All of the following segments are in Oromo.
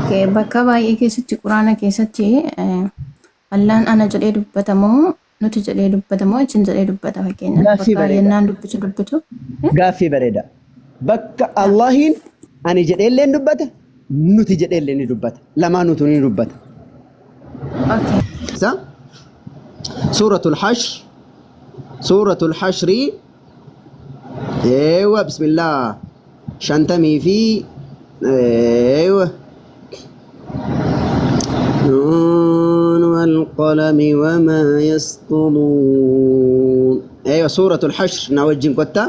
Okay, bakka baay'ee keessatti quraana keessatti Allaan ana jedhee dubbatamoo nuti jedhee dubbatamoo isin jedhee dubbata fakkeenyaaf Gaaffii bakka bareeda. yennaan dubbitu Gaaffii bareeda. Bakka Allahiin ani jedheelleen dubbata, nuti jedheelleen ni dubbata. Lamaanutu ni dubbata. okay Suuratul Hashr. Suuratul Hashri. Eewa bismillah. Shantamii fi eewa. نون والقلم وما يسطرون. ايوه سورة الحشر نوجن كتا.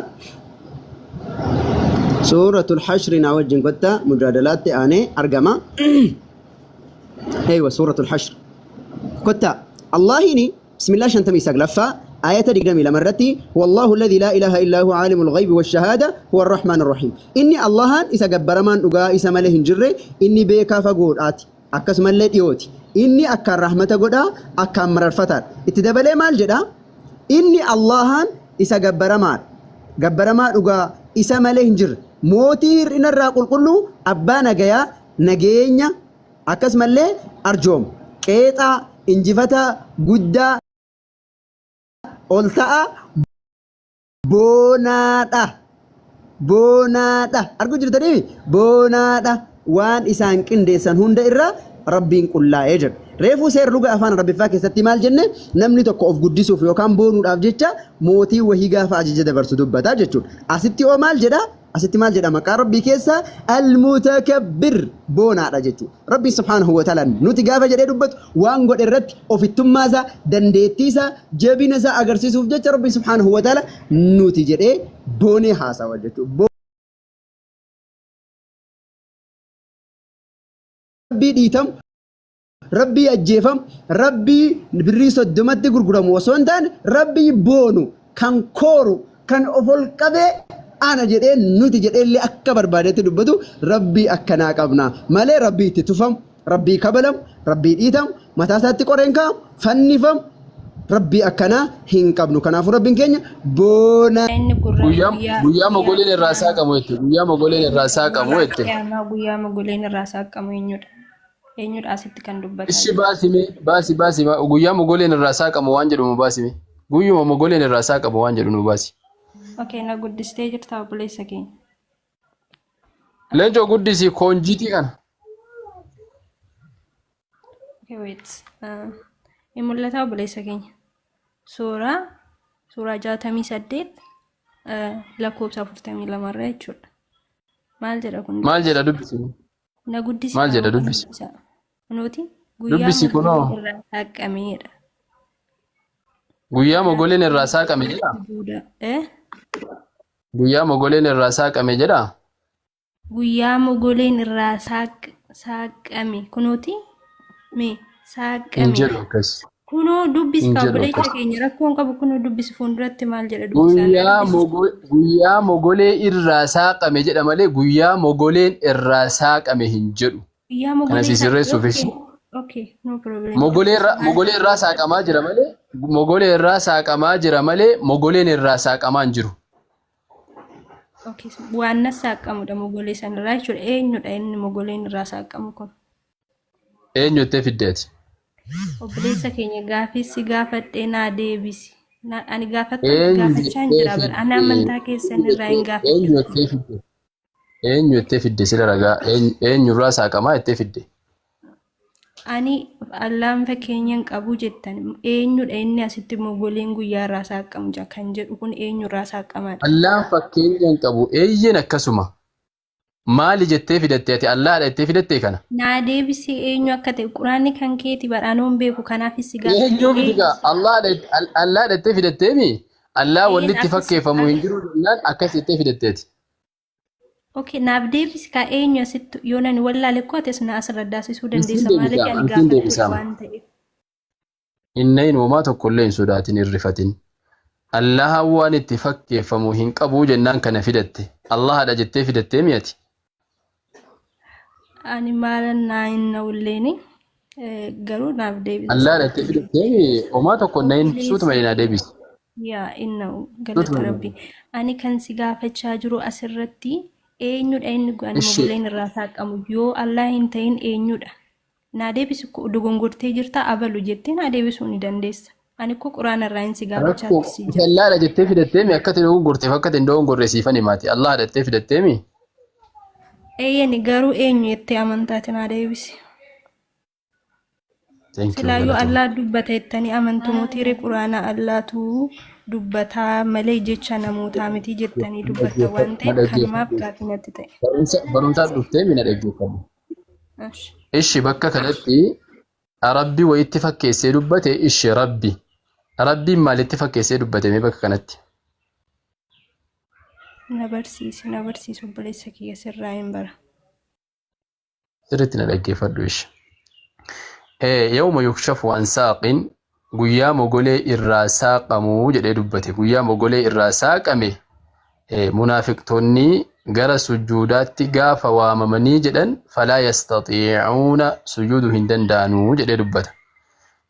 سورة الحشر نوجن كتا مجادلات اني ارقما. ايوه سورة الحشر كتا الله هني بسم الله شنتمي سقلفا آية دقدمي لمرتي هو الله الذي لا إله إلا هو عالم الغيب والشهادة هو الرحمن الرحيم. إني الله إذا قبر من أقا إذا مله جري إني بيكا فقول آتي akkasuma illee dhiyooti inni akkaan rahmata godha akkaan mararfataa itti dabalee maal jedha inni Allahan isa gabbaramaa dhugaa isa malee hin jirre mootii hir'ina irraa qulqulluu abbaa nagayaa nageenya akkasuma illee arjoom qeexaa injifata guddaa ol ta'a boonaadha argu jirtanii boonaadha waan isaan qindeessan hunda irra rabbiin qullaa'ee jira. Reefuu seer luga afaan Arabiffaa keessatti maal jenne namni tokko of guddisuuf yookaan boonuudhaaf jecha mootii wahii gaafa ajaja dabarsu dubbataa jechuudha. Asitti oo maal jedha? Asitti maal jedha maqaa rabbii keessa al-mutakabbir boonaadha jechuudha. Rabbi subhaanahu wa ta'ala nuti gaafa jedhee dubbatu waan godhe irratti ofittummaasaa dandeettiisaa jabinasaa agarsiisuuf jecha rabbi subhaanahu wa ta'ala nuti jedhee boonee haasawa jechuudha. Rabbii dhiitam, rabbii ajjeefam, rabbii birrii soddomatti gurguramu osoo hin taane rabbii boonu kan kooru kan of ol qabee ana jedhee nuti jedheellee akka barbaadetti dubbatu rabbii akkanaa qabna malee rabbii itti tufam, rabbii kabalam, rabbii dhiitam, mataa isaatti qoreen kaa'am, fannifam rabbii akkanaa hin qabnu. Kanaafuu rabbiin keenya boona. Guyyaa mogoleen irraa saaqamu jette. Guyyaa mogoleen irraa saaqamu jette. guyyaa mogoleen irraa saaqamu eenyudha asitti kan dubbatan. Ishi baasi guyyaa mogoleen irraa saaqamu waan jedhamu baasime. Guyyuma mogoleen irraa saaqamu waan jedhu nu baasi. Okay, na guddistee jirta obboleessa keenya. Leencoo guddisi koonjiitii kana. Okay, wait. Hin mul'ata obboleessa keenya. Suuraa 68 lakkoofsa 42 irra jechuudha. Maal jedha kun? Maal jedha dubbisi? Na guddisi. Maal jedha dubbisi? Nuti Dubbisi kunoo. irraa saaqameedha. Guyyaa mogoleen irraa saaqame jedha. Guyyaa mogoleen irraa saaqame jedha. Guyyaa mogoleen irraa saaqame kunooti mee saaqame. Hin jedhu akkas. Kunoo dubbisi obboleessa keenya rakkoon qabu kunoo dubbisi fuulduratti maal jedha dubbisa. Guyyaa mogolee irraa saaqame jedha malee guyyaa mogoleen irraa saaqame hin jedhu. Kana sirreessuuf ishi. Okay, no problem. Mogolee irraa saaqamaa jira malee mogolee irraa saaqamaa jira malee mogoleen irraa saaqamaa hin jiru. Okay, waan na saaqamudha mogolee sanarraa jechuudha. Eenyudha inni mogoleen irraa saaqamu kun? Eenyu itti fiddeeti? Obboleessa keenya gaaffiisi gaafadhee naa deebisi. Ani gaafachaa hin jira bara. Ani amantaa keessan irraa hin gaafadhe. Eenyu itti fidde sila ragaa eenyu irraa saaqamaa itti fidde? Ani Allaan fakkeenyan qabu jettan eenyudha inni asitti mogoleen guyyaa irraa saaqamu kan jedhu kun eenyu irraa saaqamaadha? Allaan fakkeenyan qabu eeyyen akkasuma. Maali jettee fidatte ati Allaadha jettee fidatte kana? Naa deebisi eenyu akka ta'e quraanni kan keeti badhaanoon beeku kanaafis gaafa. Eenyu fidiga Allaadha jettee fidatteemi? Allah walitti fakkeeffamu hin jiru jennaan akkas jettee fidatteeti. Okay, naaf deebisi ka eenyu asitti yoo nani wallaale koo ates na asirra daasisuu dandeessa maaliif ani gaafadhu waan ta'eef. Inneen uumaa tokkollee hin sodaatin hin rifatin. Allah waan itti fakkeeffamu hin qabu jennaan kana fidatte. Allahadha jettee fidattee miyati. Ani maalan naa hin na'ulleeni garuu naaf deebisi. Allahadha jettee fidattee uumaa tokko nahin suutuma naa deebisi. Yaa inna galata rabbi. Ani kan si gaafachaa jiru asirratti eenyudha inni ani Ishi mogoleen irraa saaqamu yoo Allah hin ta'in eenyudha naa deebisu dogongortee jirta abalu jettee naa deebisuu ni dandeessa ani ko quraana irraa hin si gaafachaa rakkoo akkasii jira Allaadha jettee fidatteemi akka ta'e dogongorteef akka ta'e dogongorree siifan himaati. Allah jettee fidatteemi. eeyyani garuu eenyu jettee amantaati naa deebisi Thank you silaayyuu galatoom. Allah dubbata jettanii amantu mootiire quraana Allahtu dubbataa malee jecha namootaa miti jettanii dubbatta waan ta'eef kanumaaf Dhaggeeffadhu. gaafinatti ta'e. Barumsaan dhufteemi na dhaggeeffadhu. Ash. Ishi bakka kanatti Rabbi wayitti fakkeessee dubbate ishi Rabbi. Rabbiin maalitti fakkeessee dubbatame bakka kanatti? Na barsiisi obboleessa kiyya sirraa hin bara. Sirriitti na dhaggeeffadhu ishi. Yawma yukshafu an saaqin guyyaa mogolee irraa saaqamuu jedhee dubbate. Guyyaa mogolee irraa saaqame munaafiqtoonni gara sujuudaatti gaafa waamamanii jedhan falaa yastatiicuuna sujuuduu hin danda'anuu jedhee dubbata.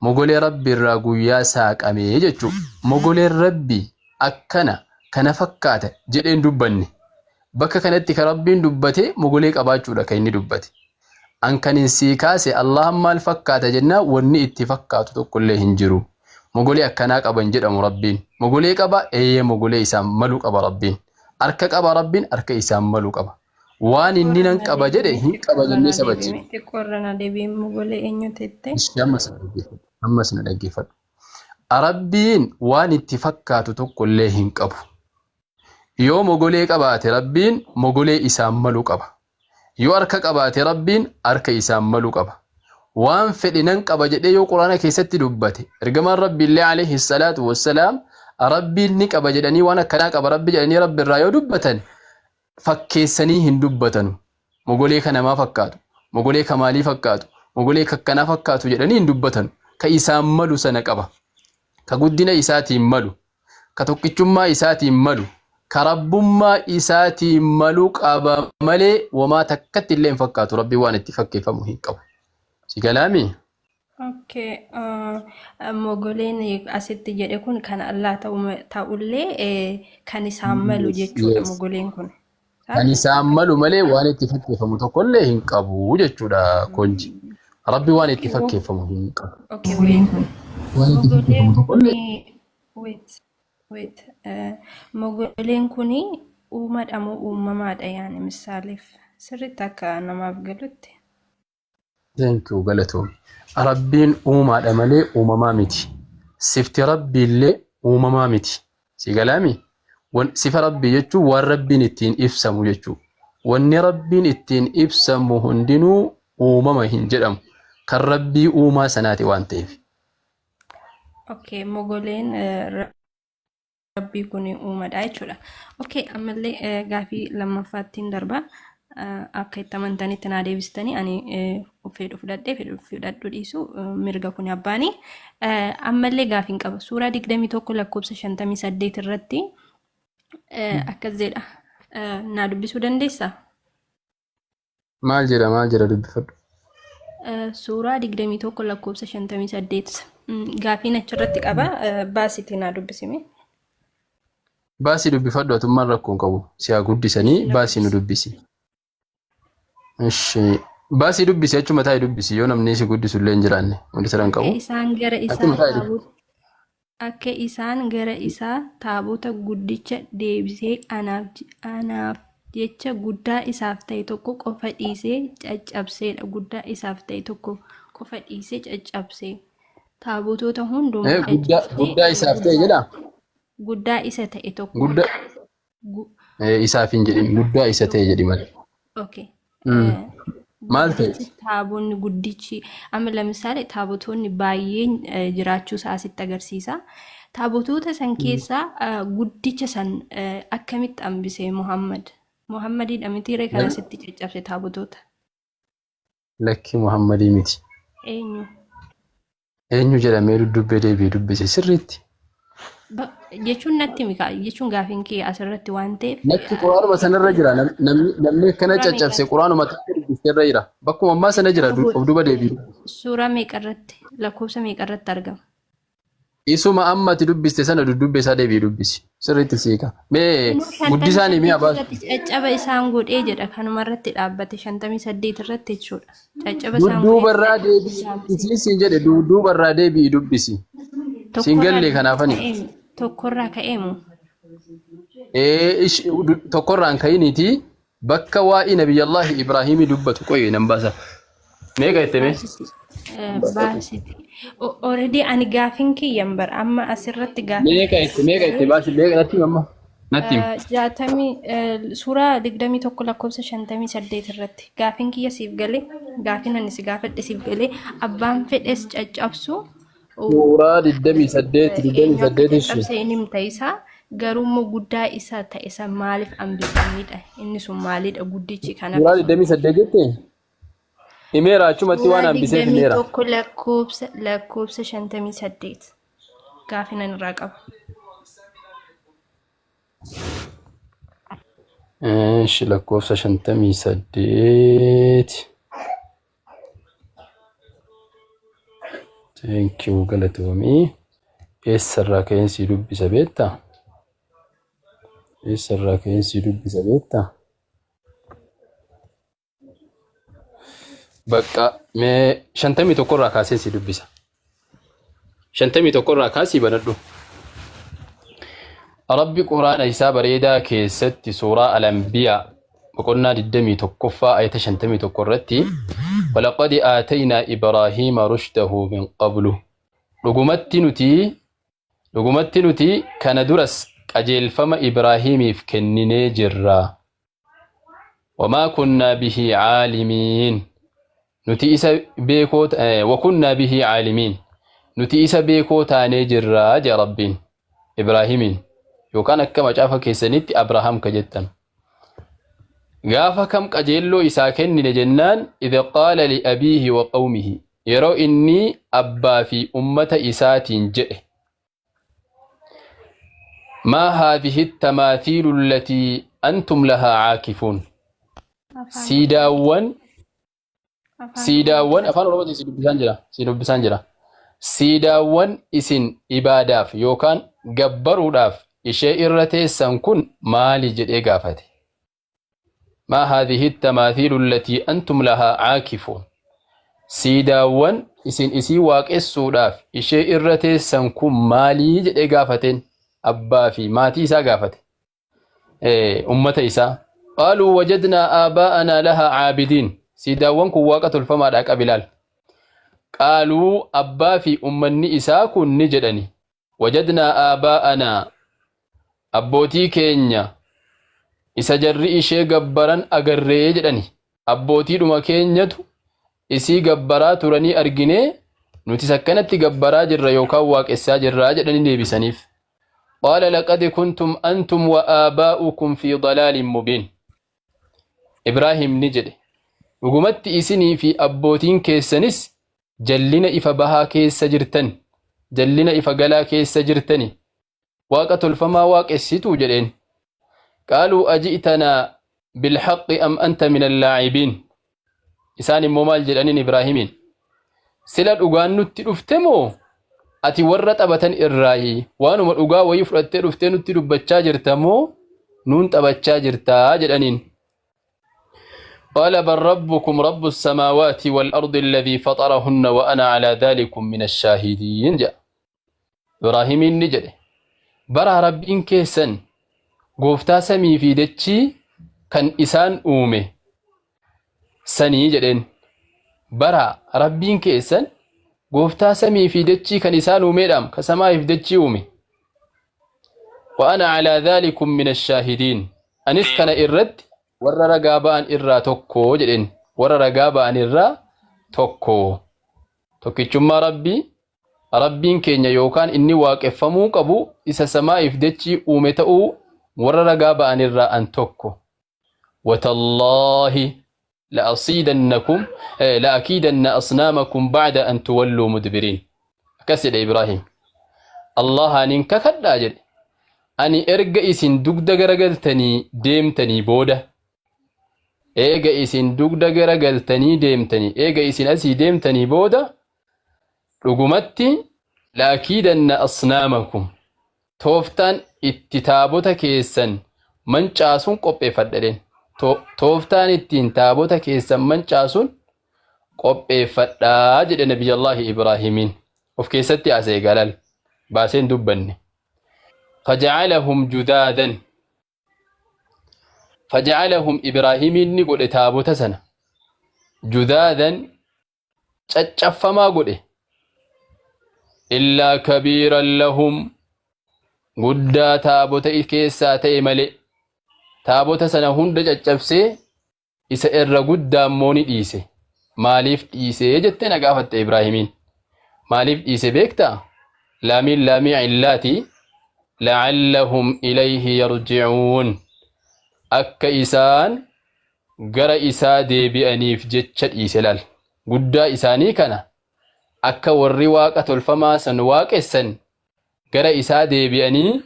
Mogolee rabbi irraa guyyaa saaqamee jechuudha. Mogoleen rabbi akkana kana fakkaata jedheen dubbanne. Bakka kanatti kan rabbiin dubbate mogolee qabaachuudha kan inni dubbate. An kanin sii kaase Allah maal fakkaata jennaa wanni itti fakkaatu tokkollee hin jiru. Mogolee akkanaa qaban jedhamu rabbiin. Mogolee qaba mogolee isaan malu qaba rabbiin. Harka qaba rabbiin harka isaan malu qaba. Waan inni nan qaba jedhe hin qaba jennee sabachiifne. Xiqqoorra na deebiin mogolee eenyu tette? Ammas na dhaggeeffadhu. Rabbiin waan itti fakkaatu tokkollee hin qabu. Yoo mogolee qabaate rabbiin mogolee isaan malu qaba. Yoo harka qabaate rabbiin harka isaan malu qaba. Waan fedhe nan qaba jedhee yoo quraana keessatti dubbate ergamaan rabbiillee alayhi salaatu wassalaam rabbiin ni qaba jedhanii waan akkanaa qaba rabbi jedhanii rabbi irraa yoo dubbatan fakkeessanii hin dubbatanu. Mogolee ka namaa fakkaatu, mogolee ka maalii fakkaatu, mogolee ka akkanaa fakkaatu jedhanii hin dubbatanu. Ka isaan malu sana qaba. Ka guddina isaatiin malu, ka tokkichummaa isaatiin malu, ka rabbummaa isaatiin malu qaba malee wamaa takkatti illee hin fakkaatu rabbi waan itti fakkeeffamu hin qabu. Si galaami? Okay. Mogoleen asitti jedhe kun kan Allah ta'ullee kan isaan malu jechuudha mogoleen kun. Kan isaan malu malee waan itti fakkeeffamu tokkollee hin qabu jechuudha konji. Rabbi waan itti fakkeeffamu hin qabu. Okay, wait. Mogoleen kuni wait. Mogoleen kuni uumadha moo uumamaadha yaani misaaleef sirriitti akka namaaf galutti. Thank you galatoom. Rabbiin uumaadha malee uumamaa miti. Sifti rabbiillee uumamaa miti. Si galaami? Sifa rabbii jechuun waan rabbiin ittiin ibsamu jechuudha. Wanni rabbiin ittiin ibsamu hundinuu uumama hin jedhamu. Kan rabbii uumaa sanaati waan ta'eef. Okay, mogoleen rabbii kun uumadha jechuudha. Okay, ammallee gaafii lammaffaattiin darba. Akka itti amantanitti naa deebistanii ani fudhadhu dhiisu mirga kun abbaanii. Ammallee gaafiin qaba. Suuraa 21 lakkoofsa 58 irratti akkas jedha. Naa dubbisuu dandeessaa? Maal jedha dubbifadhu. Suuraa 21 lakkoofsa 58 gaafiin achirratti qaba. Baasitti naa dubbisime. Baasii dubbifadhu atummaan rakkoon qabu. Siyaa guddisanii baasii nu dubbisi. Ishi baasii dubbisi achuma taa'ee dubbisi yoo namni si guddisu illee hin jiraanne wanti sadan qabu. Akka isaan gara isaa taabota guddicha deebisee anaaf jecha guddaa isaaf ta'e tokko qofa dhiisee caccabseedha. Guddaa isaaf ta'e tokko qofa dhiisee caccabsee taabotota hundumaa guddaa isaaf ta'e jedha. Guddaa isa ta'e tokko. Isaaf hin jedhin guddaa isa ta'e jedhi malee. Okay. Maal ta'e? Taabonni guddichi amma lamisaale taabotonni baay'een jiraachuu isaa asitti agarsiisa. Taabotota san keessaa guddicha san akkamitti hambisee Muhammad? Muhammadidha mitiiree kan asitti caccabse taabotota. Lakki Muhammadii miti. Eenyu? Eenyu jedhamee dubbee deebi'ee dubbise sirriitti. Jechuun natti mika jechuun gaafiin kee asirratti waan ta'eef. Natti quraanuma sanarra jira namni akkana caccabse quraanuma irra jira. Bakkuma ammaa sana jira of duuba deebi'u. Suuraa meeqarratti lakkoofsa meeqarratti argama? isuma ammati dubbiste sana dudubbe isaa deebii dubbisi sirriitti siika mee guddisaanii mi'a baasu caccaba isaan godhee jedha kanuma irratti dhaabbate 58 irratti jechuudha. Caccaba isaan dudduuba irraa deebii siin jedhe dudduuba irraa deebii dubbisi siin gallee kanaafani tokkorraa ka'eemu. Tokkorraan ka'iniiti bakka waa'ee nabiyyallahi Ibraahimii dubbatu qoyee nan baasa meeqa itti mee baasiti. Already ani gaafin kiyyan bar amma asirratti gaafin meeqa itti baasi meeqa natti mamma natti jaatamii suuraa 21 lakkoofsa 58 irratti gaafin kiyya siif galee gaafin ani si gaafadhe siif galee abbaan fedhes caccabsu suuraa 28 cabsee inni himta isaa garuu guddaa isaa ta'e san maaliif ambisanidha inni sun maalidha guddichi kana suuraa 28 jettee imeera achumatti waan hambisee imeera tokko lakkoofsa 58 gaafinan irraa qaba. Eesh lakkoofsa 58 thank you galatoomii eessarraa ka'eensi dubbisa beektaa eessarraa ka'eensi dubbisa beektaa bakka mee 51 irraa kaasee si dubbisa 51 irraa kaasii banadhu rabbi quraana isaa bareedaa keessatti suuraa al-anbiyaa boqonnaa 21ffaa ayata 51 irratti walaqad aataynaa ibraahiima rushdahu min qablu dhugumatti nuti kana duras qajeelfama ibraahiimiif kenninee jirra wamaa kunnaa bihi caalimiin nuti isa beekoo wakunnaa bihi caalimiin nuti isa beekoo taanee jirraa jee rabbiin ibraahimiin yookaan akka macaafa keessanitti abrahaam ka jettan gaafa kam qajeelloo isaa kennine jennaan idha qaala li abiihi wa qawmihi yeroo inni abbaa fi ummata isaatiin jedhe maa haadhihi tamaathiilu allatii antum lahaa caakifuun siidaawwan afaan oromootiin si dubbisaan jira siidaawwan isin ibaadaaf yookaan gabbaruudhaaf ishee irra teessan kun maali jedhee gaafate maa haadhihi tamaathiilu allatii antum lahaa caakifuun siidaawwan isin isii waaqessuudhaaf ishee irra teessan kun maalii jedhee gaafateen abbaa fi maatii isaa gaafate ummata isaa qaaluu wajadnaa aabaa'anaa lahaa caabidiin siidaawwan kun waaqa tolfamaadhaa qabilaal qaaluu abbaa fi ummanni isaa kun ni jedhani wajadnaa aabaa'anaa abbootii keenya isa jarri ishee gabbaran agarree jedhani abbootiidhuma keenyatu isii gabbaraa turanii arginee nuti akkanatti gabbaraa jirra yookaan waaqessaa jirraa jedhani deebisaniif qaala laqad kuntum antum wa aabaa'ukum fi dalaalin mubiin ibraahim ni jedhe dhugumatti isinii fi abbootiin keessanis jallina ifa bahaa keessa jirtan jallina ifa galaa keessa jirtani waaqa tolfamaa waaqessituu jedheen qaaluu aji'tanaa bilhaqqi am anta min allaacibiin isaan immoo maal jedhaniin ibraahimiin sila dhugaan nutti dhufte moo ati warra taphatan irraayi waanuma dhugaa wayii fudhattee dhuftee nutti dubbachaa jirta moo nuun taphachaa jirtaa jedhaniin قال بل ربكم رب السماوات والأرض الذي فطرهن وأنا على ذلك من الشاهدين جاء إبراهيم نجد برا ربين كيسن قوفتا سمي في دتشي كان إسان أومي سني جدين برا ربين كيسن قوفتا سمي في دتشي كان إسان أومي دام كسماء في دتشي أومي وأنا على ذلك من الشاهدين أنس كان إرد warra ragaa ba'an irraa tokko jedhen warra ragaa ba'an irraa tokko tokkichummaa rabbiin keenya yookaan inni waaqeffamuu qabu isa samaa'iif dachii uume ta'uu warra ragaa ba'an irraa an tokko watallaahi la'akiidanna asnaamakum ba'da an tuwalluu mudbiriin akkas jedhe ibraahim allahaanin kakadhaa jedhe ani erga isin dugda garagaltanii deemtanii booda eega isin dugda garagaltanii deemtanii eega isin asii deemtanii booda dhugumatti لأكيدن أصنامكم توفتان اتتابوتا كيسن منچاسون قبئ فدلين توفتان اتين تابوتا كيسن منچاسون قبئ فدا جد نبي الله إبراهيمين وف كيستي أسي قلال باسين دبني فجعلهم جذاذا فجعلهم إبراهيمين نقول تابوتا سنة جذاذا چچفما قول إلا كبيرا لهم قدا تابوتا كيسا تيملي تابوتا سنة هند چچفسي إسا إر قدا موني ديسي ماليف ديسي جتنا قافت إبراهيمين ماليف ديسي بيكتا لامي علاتي لعلهم إليه يرجعون أكا إسان غرا إسا ديبئنيف جتشت إسلال قدا إساني كان أكا ورّي واقة الفما سن واقع سن غرا إسا ديبئني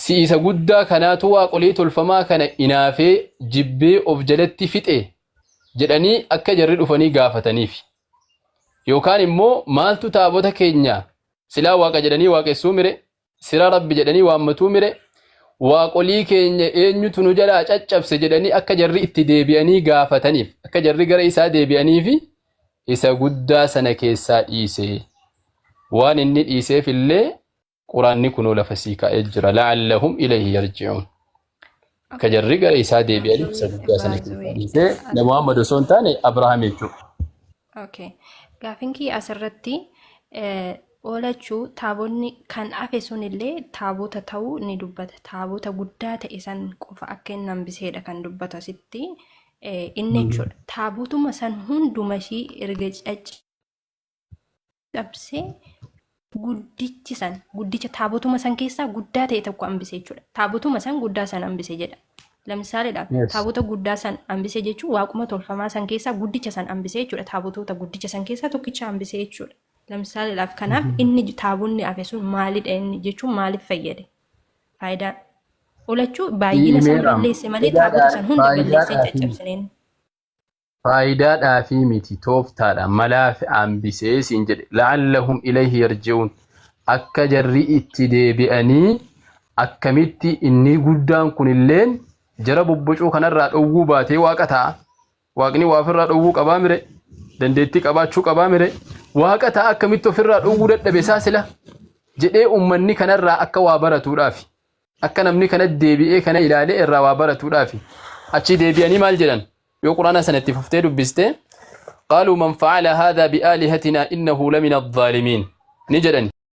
si isa guddaa kanaatu waaqolii tolfamaa kana inaafee jibbee of jalatti fixe jedhanii akka jarri dhufanii gaafataniif yookaan immoo maaltu taabota keenya silaa waaqa jedhanii waaqessuu mire sira rabbi jedhanii waammatuu mire waaqolii keenya eenyutu nu jalaa caccabse jedhanii akka jarri itti deebi'anii gaafataniif akka jarri gara isaa deebi'aniif isa guddaa sana keessaa dhiise waan inni dhiiseef illee قرآن كنوا لفسيكا إجرا لعلهم إليه يرجعون كجرّي قال إيسا دي بيالي بسبب سنة محمد رسول تاني أبراهام يجو اوكي gaafinkii asirratti oolachuu taabonni kan hafe sunillee taabota ta'uu ni dubbata taabota guddaa ta'e san qofa akka inni hambiseedha kan dubbata sitti inni jechuudha taabotuma san hunduma ishii erga caccabsee guddicha taabotuma san keessaa guddaa ta'e tokko hambisee jechuudha. Taabotuma san guddaa san hambisee jedha. Lamsaaleedhaaf taabota guddaa san hambisee jechuun waaquma tolfamaa san keessaa guddicha san hambisee jechuudha. Taabotota guddicha san keessaa tokkicha hambisee jechuudha. Lamsaaleedhaaf kanaaf inni taabonni hafe sun maalidha inni jechuun maaliif fayyade? Faayidaan oolachuu baay'ina san balleesse malee taabota san hunda balleessee caccabsineen. فايدة في ميتي توفتادا ملاف أمبسيس إنجد لعلهم إليه يرجعون أكا جري اتدي بأني أكا ميتي إني قدام كن اللين جرب بجو خنا الرات أوغو باتي واقتا واقني وافر رات أوغو قبامره دندتك أباتشوك أبامره واقتا أكا ميتو فر رات أوغو رات بساسلة جدي أمني خنا الرات أكا وابرتو رافي أكا نمني خنا الديبئي خنا إلالي الرات وابرتو رافي أتشي ديبئني مال جلن يو قرآن سنة ففتير بسته قالوا من فعل هذا بآلهتنا إنه لمن الظالمين نجرني